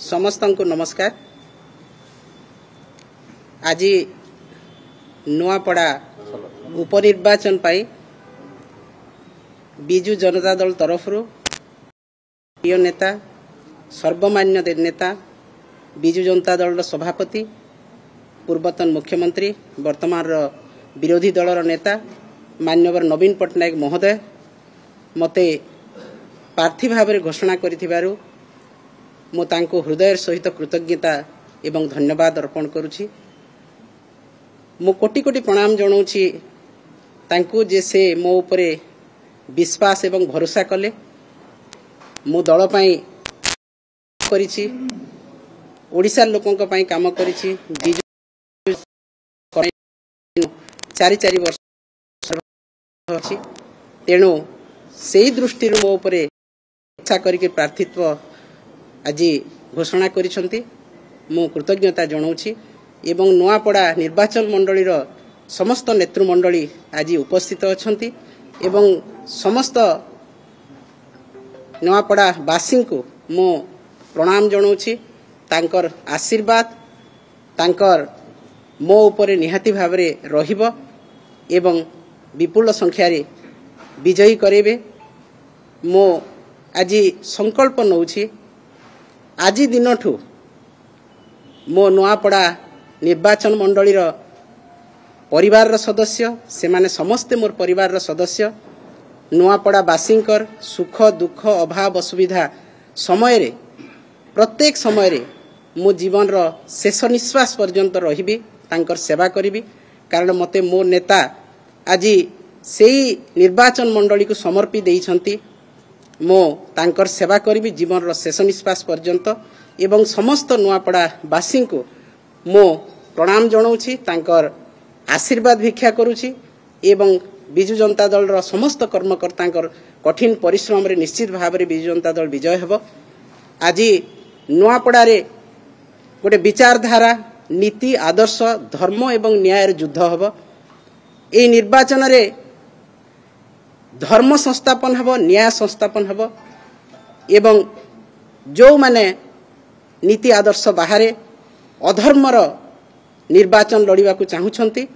समस्त को नमस्कार। आज नुआपड़ा उपनिर्वाचन पाई बिजु जनता दल तरफ प्रिय नेता सर्वमान्य नेता बिजु जनता दल सभापति पूर्वतन मुख्यमंत्री वर्तमान विरोधी दलर नेता मान्यवर नवीन पट्टनायक महोदय मते प्रार्थी भाव में घोषणा करिथिबारु मो तांको हृदय सहित कृतज्ञता एवं धन्यवाद अर्पण करुछि। मो कोटि कोटि प्रणाम जणाउछि तांको जे से मो उपरे विश्वास एवं भरोसा कले मो दल पई करिछि ओडिसा लोकंक पई काम करिछि। चारि चारि वर्ष अछि तेणु सेही दृष्टि मो उपरे इच्छा करके प्रार्थित्व आज घोषणा करिसंती मो कृतज्ञता जणाउछि एवं नुआपड़ा निर्वाचन मंडलीर समस्त नेतृमंडली आज उपस्थित अछंती एवं समस्त नुआपड़ा वासी को मो प्रणाम जणाउछि। तांकर आशीर्वाद तांकर मो उपरे निहाती भावरे रहिबो एवं विपुल संख्या रे विजयी करेबे। मो आज संकल्प नउछि आज दिनठू मो नुआपड़ा निर्वाचन मंडलीर परिवार सदस्य से माने समस्ते मोर परिवार सदस्य नुआपड़ा वासींकर सुख दुख अभाव असुविधा समय रे प्रत्येक समय रे मो जीवन रो शेष निश्वास पर्यंत रहिबी तांकर सेवा करिबी। कारण मते मो नेता आज सेही निर्वाचन मंडली को समर्पी देइछंती मो तांकर सेवा करिबी जीवन रो शेष निश्वास पर्यंत एवं समस्त नुआपड़ा वासी को मो प्रणाम जणाउछि तांकर आशीर्वाद भिक्षा करुछि एवं बिजु जनता दल रो समस्त कर्मकर्तांकर कठिन परिश्रम रे निश्चित भाव रे बिजु जनता दल विजय हेबो। आज नुआपड़ा रे गोटे विचारधारा नीति आदर्श धर्म एवं न्याय युद्ध हेबो। एई निर्वाचन रे धर्म संस्थापन हेबो न्याय संस्थापन हेबो एवं जो माने नीति आदर्श बाहरे अधर्मर निर्वाचन लड़िबा को चाहुछंती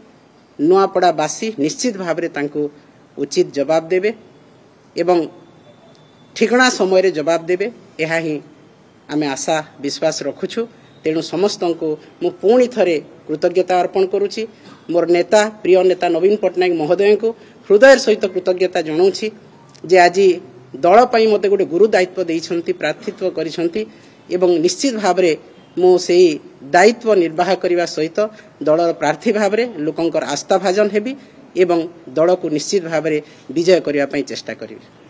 नुआपड़ा बासी निश्चित भाव रे तांको उचित जवाब देबे एवं ठिकना समय रे जवाब देबे एहा ही आमे आशा विश्वास रखुछु। तेणु समस्त को मु पुणी थरे कृतज्ञता अर्पण करुछि। मोर नेता प्रिय नेता नवीन पट्टनायक महोदय को हृदय सहित कृतज्ञता जणाउछि जे आज दल पई मते गोटे गुरु दायित्व देइछंती प्रार्थित्व करिसंती एवं निश्चित भाव रे मु सेही दायित्व निर्वाह करिवा सहित दलर प्रार्थी भाव रे लोकंकर आस्था भाजन हेबी एवं दल को निश्चित भाव रे विजय करिवा पई चेष्टा करिबी।